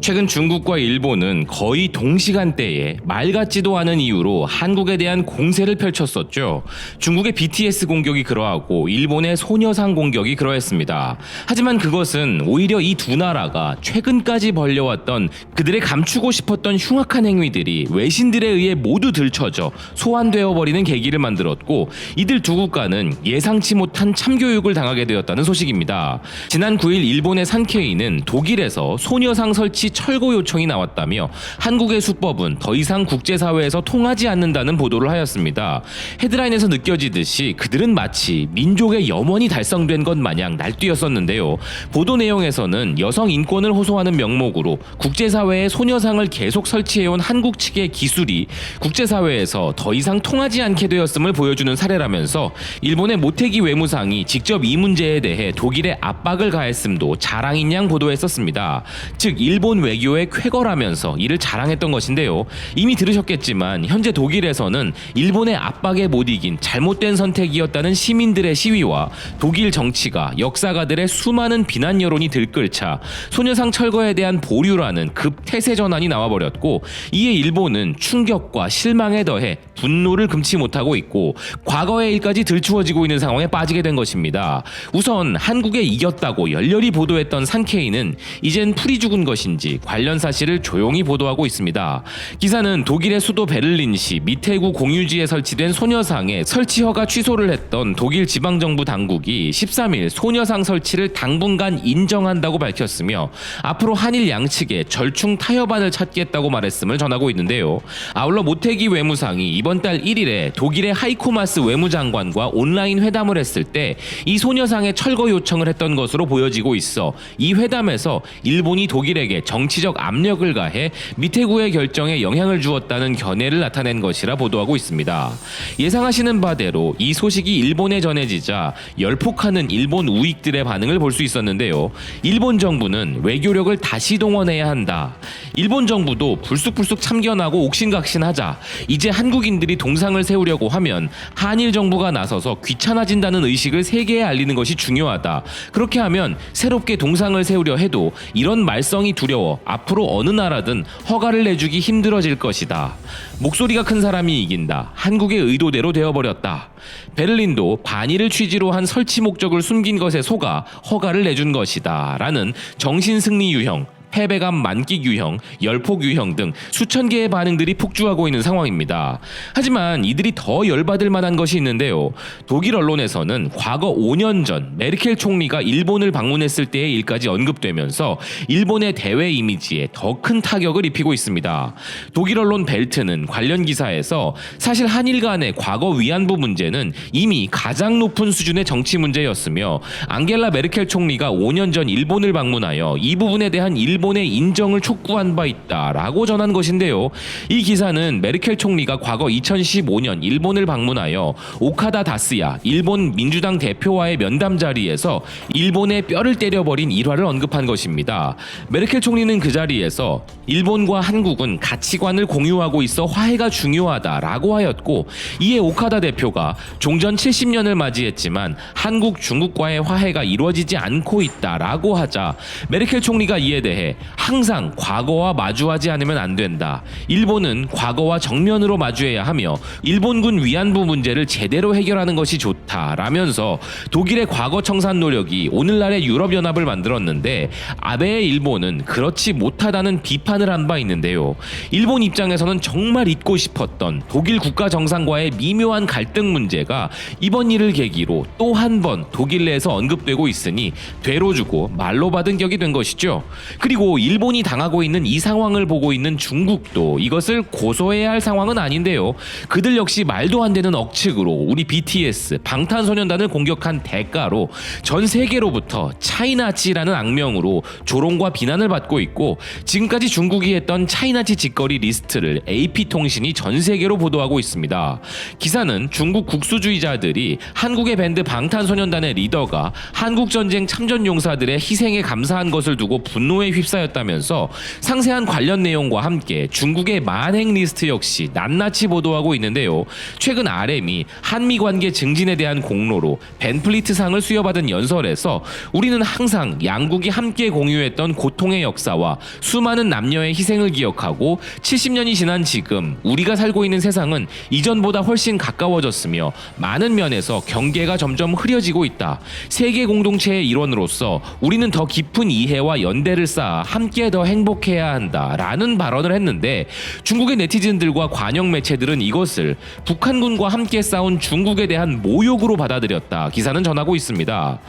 최근 중국과 일본은 거의 동시간대에 말 같지도 않은 이유로 한국에 대한 공세를 펼쳤었죠. 중국의 BTS 공격이 그러하고 일본의 소녀상 공격이 그러했습니다. 하지만 그것은 오히려 이 두 나라가 최근까지 벌려왔던 그들의 감추고 싶었던 흉악한 행위들이 외신들에 의해 모두 들춰져 소환되어 버리는 계기를 만들었고, 이들 두 국가는 예상치 못한 참교육을 당하게 되었다는 소식입니다. 지난 9일 일본의 산케이는 독일에서 소녀상 설치 철거 요청이 나왔다며 한국의 수법은 더 이상 국제사회에서 통하지 않는다는 보도를 하였습니다. 헤드라인에서 느껴지듯이 그들은 마치 민족의 염원이 달성된 것 마냥 날뛰었었는데요. 보도 내용에서는 여성 인권을 호소하는 명목으로 국제사회에 소녀상을 계속 설치해온 한국 측의 기술이 국제사회에서 더 이상 통하지 않게 되었음을 보여주는 사례라면서 일본의 모테기 외무상이 직접 이 문제에 대해 독일에 압박을 가했음도 자랑인 양 보도했었습니다. 즉 일본 외교의 쾌거라면서 이를 자랑했던 것인데요. 이미 들으셨겠지만 현재 독일에서는 일본의 압박에 못 이긴 잘못된 선택이었다는 시민들의 시위와 독일 정치가 역사가들의 수많은 비난 여론이 들끓자 소녀상 철거에 대한 보류라는 급태세 전환이 나와버렸고, 이에 일본은 충격과 실망에 더해 분노를 금치 못하고 있고 과거의 일까지 들추어지고 있는 상황에 빠지게 된 것입니다. 우선 한국에 이겼다고 열렬히 보도했던 산케이는 이젠 풀이 죽은 것인지 관련 사실을 조용히 보도하고 있습니다. 기사는 독일의 수도 베를린시 미테구 공유지에 설치된 소녀상의 설치 허가 취소를 했던 독일 지방정부 당국이 13일 소녀상 설치를 당분간 인정한다고 밝혔으며 앞으로 한일 양측에 절충 타협안을 찾겠다고 말했음을 전하고 있는데요. 아울러 모테기 외무상이 이번 달 1일에 독일의 하이코 마스 외무장관과 온라인 회담을 했을 때 이 소녀상의 철거 요청을 했던 것으로 보여지고 있어 이 회담에서 일본이 독일에게 정치적 압력을 가해 미테구의 결정에 영향을 주었다는 견해를 나타낸 것이라 보도하고 있습니다. 예상하시는 바대로 이 소식이 일본에 전해지자 열폭하는 일본 우익들의 반응을 볼 수 있었는데요. 일본 정부는 외교력을 다시 동원해야 한다. 일본 정부도 불쑥불쑥 참견하고 옥신각신하자 이제 한국인들이 동상을 세우려고 하면 한일 정부가 나서서 귀찮아진다는 의식을 세계에 알리는 것이 중요하다. 그렇게 하면 새롭게 동상을 세우려 해도 이런 말썽이 두려워 앞으로 어느 나라든 허가를 내주기 힘들어질 것이다. 목소리가 큰 사람이 이긴다. 한국의 의도대로 되어버렸다. 베를린도 반일을 취지로 한 설치 목적을 숨긴 것에 속아 허가를 내준 것이다. 라는 정신승리 유형, 패배감 만끽 유형, 열폭 유형 등 수천 개의 반응들이 폭주하고 있는 상황입니다. 하지만 이들이 더 열받을 만한 것이 있는데요. 독일 언론에서는 과거 5년 전 메르켈 총리가 일본을 방문했을 때의 일까지 언급되면서 일본의 대외 이미지에 더 큰 타격을 입히고 있습니다. 독일 언론 벨트는 관련 기사에서 사실 한일 간의 과거 위안부 문제는 이미 가장 높은 수준의 정치 문제였으며 앙겔라 메르켈 총리가 5년 전 일본을 방문하여 이 부분에 대한 일본의 인정을 촉구한 바 있다라고 전한 것인데요. 이 기사는 메르켈 총리가 과거 2015년 일본을 방문하여 오카다 다스야 일본 민주당 대표와의 면담 자리에서 일본의 뼈를 때려버린 일화를 언급한 것입니다. 메르켈 총리는 그 자리에서 일본과 한국은 가치관을 공유하고 있어 화해가 중요하다라고 하였고, 이에 오카다 대표가 종전 70년을 맞이했지만 한국, 중국과의 화해가 이루어지지 않고 있다라고 하자 메르켈 총리가 이에 대해 항상 과거와 마주하지 않으면 안 된다. 일본은 과거와 정면으로 마주해야 하며 일본군 위안부 문제를 제대로 해결하는 것이 좋다라면서 독일의 과거 청산 노력이 오늘날의 유럽연합을 만들었는데 아베의 일본은 그렇지 못하다는 비판을 한 바 있는데요. 일본 입장에서는 정말 잊고 싶었던 독일 국가 정상과의 미묘한 갈등 문제가 이번 일을 계기로 또 한 번 독일 내에서 언급되고 있으니 되로 주고 말로 받은 격이 된 것이죠. 그리고 일본이 당하고 있는 이 상황을 보고 있는 중국도 이것을 고소해야 할 상황은 아닌데요. 그들 역시 말도 안 되는 억측으로 우리 BTS 방탄소년단을 공격한 대가로 전 세계로부터 차이나치라는 악명으로 조롱과 비난을 받고 있고, 지금까지 중국이 했던 차이나치 짓거리 리스트를 AP통신이 전 세계로 보도하고 있습니다. 기사는 중국 국수주의자들이 한국의 밴드 방탄소년단의 리더가 한국전쟁 참전용사들의 희생에 감사한 것을 두고 분노에 휩싸였다면서 상세한 관련 내용과 함께 중국의 만행 리스트 역시 낱낱이 보도하고 있는데요. 최근 RM이 한미 관계 증진에 대한 공로로 벤플리트상을 수여받은 연설에서 우리는 항상 양국이 함께 공유했던 고통의 역사와 수많은 남녀의 희생을 기억하고 70년이 지난 지금 우리가 살고 있는 세상은 이전보다 훨씬 가까워졌으며 많은 면에서 경계가 점점 흐려지고 있다. 세계 공동체의 일원으로서 우리는 더 깊은 이해와 연대를 쌓아 함께 더 행복해야 한다라는 발언을 했는데 중국의 네티즌들과 관영 매체들은 이것을 북한군과 함께 싸운 중국에 대한 모욕으로 받아들였다. 기사는 전하고 있습니다.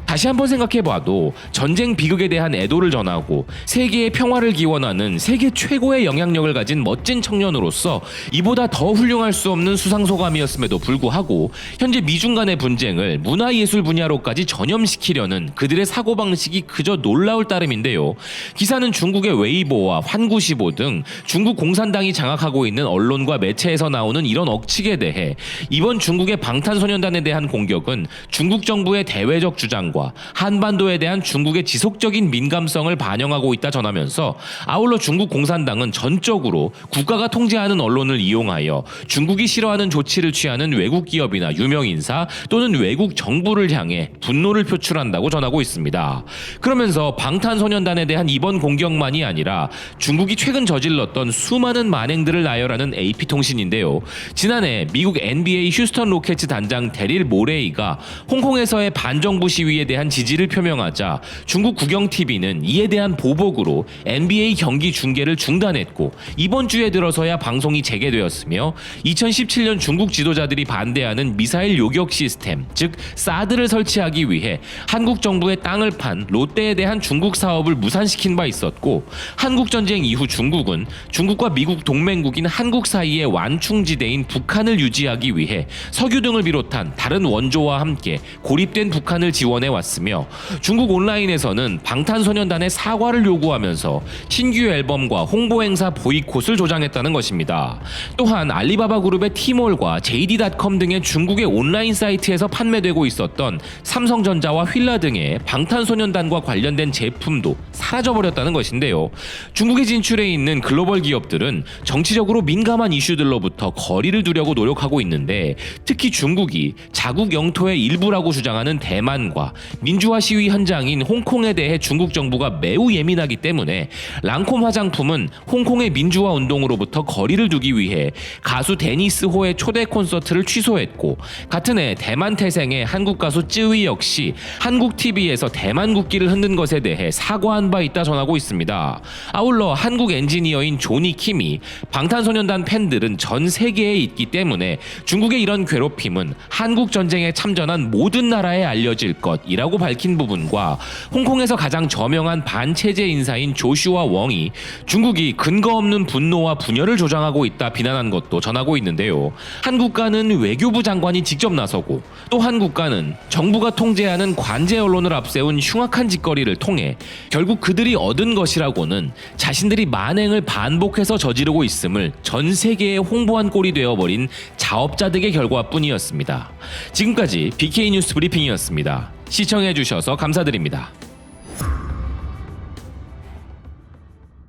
다시 한번 생각해봐도 전쟁 비극에 대한 애도를 전하고 세계의 평화를 기원하는 세계 최고의 영향력을 가진 멋진 청년으로서 이보다 더 훌륭할 수 없는 수상소감이었음에도 불구하고 현재 미중 간의 분쟁을 문화예술 분야로까지 전염시키려는 그들의 사고방식이 그저 놀라울 따름인데요. 기사는 중국의 웨이보와 환구시보 등 중국 공산당이 장악하고 있는 언론과 매체에서 나오는 이런 억측에 대해 이번 중국의 방탄소년단에 대한 공격은 중국 정부의 대외적 주장과 한반도에 대한 중국의 지속적인 민감성을 반영하고 있다 전하면서 아울러 중국 공산당은 전적으로 국가가 통제하는 언론을 이용하여 중국이 싫어하는 조치를 취하는 외국 기업이나 유명 인사 또는 외국 정부를 향해 분노를 표출한다고 전하고 있습니다. 그러면서 방탄소년단에 대한 이번 공격만이 아니라 중국이 최근 저질렀던 수많은 만행들을 나열하는 AP통신인데요. 지난해 미국 NBA 휴스턴 로켓츠 단장 데릴 모레이가 홍콩에서의 반정부 시위에 대한 지지를 표명하자 중국 국영TV는 이에 대한 보복으로 NBA 경기 중계를 중단했고 이번 주에 들어서야 방송이 재개되었으며 2017년 중국 지도자들이 반대하는 미사일 요격 시스템, 즉 사드를 설치하기 위해 한국 정부의 땅을 판 롯데에 대한 중국 사업을 무산시킨 바 있었고 한국전쟁 이후 중국은 중국과 미국 동맹국인 한국 사이의 완충지대인 북한을 유지하기 위해 석유 등을 비롯한 다른 원조와 함께 고립된 북한을 지원해 왔으며 중국 온라인에서는 방탄소년단의 사과를 요구하면서 신규 앨범과 홍보 행사 보이콧을 조장했다는 것입니다. 또한 알리바바 그룹의 티몰과 JD.com 등의 중국의 온라인 사이트에서 판매되고 있었던 삼성전자와 휠라 등의 방탄소년단과 관련된 제품도 사라져버렸다는 것인데요. 중국에 진출해 있는 글로벌 기업들은 정치적으로 민감한 이슈들로부터 거리를 두려고 노력하고 있는데 특히 중국이 자국 영토의 일부라고 주장하는 대만과 민주화 시위 현장인 홍콩에 대해 중국 정부가 매우 예민하기 때문에 랑콤 화장품은 홍콩의 민주화 운동으로부터 거리를 두기 위해 가수 데니스 호의 초대 콘서트를 취소했고 같은 해 대만 태생의 한국 가수 쯔위 역시 한국 TV에서 대만 국기를 흔든 것에 대해 사과한 바 있다 전하고 있습니다. 아울러 한국 엔지니어인 조니 킴이 방탄소년단 팬들은 전 세계에 있기 때문에 중국의 이런 괴롭힘은 한국 전쟁에 참전한 모든 나라에 알려질 것이라고 밝힌 부분과 홍콩에서 가장 저명한 반체제 인사인 조슈아 웡이 중국이 근거 없는 분노와 분열을 조장하고 있다 비난한 것도 전하고 있는데요. 한 국가는 외교부 장관이 직접 나서고 또 한 국가는 정부가 통제하는 관제 언론을 앞세운 흉악한 짓거리를 통해 결국 그들이 얻은 것이라고는 자신들이 만행을 반복해서 저지르고 있음을 전 세계에 홍보한 꼴이 되어버린 자업자득의 결과뿐이었습니다. 지금까지 BK뉴스 브리핑이었습니다. 시청해주셔서 감사드립니다.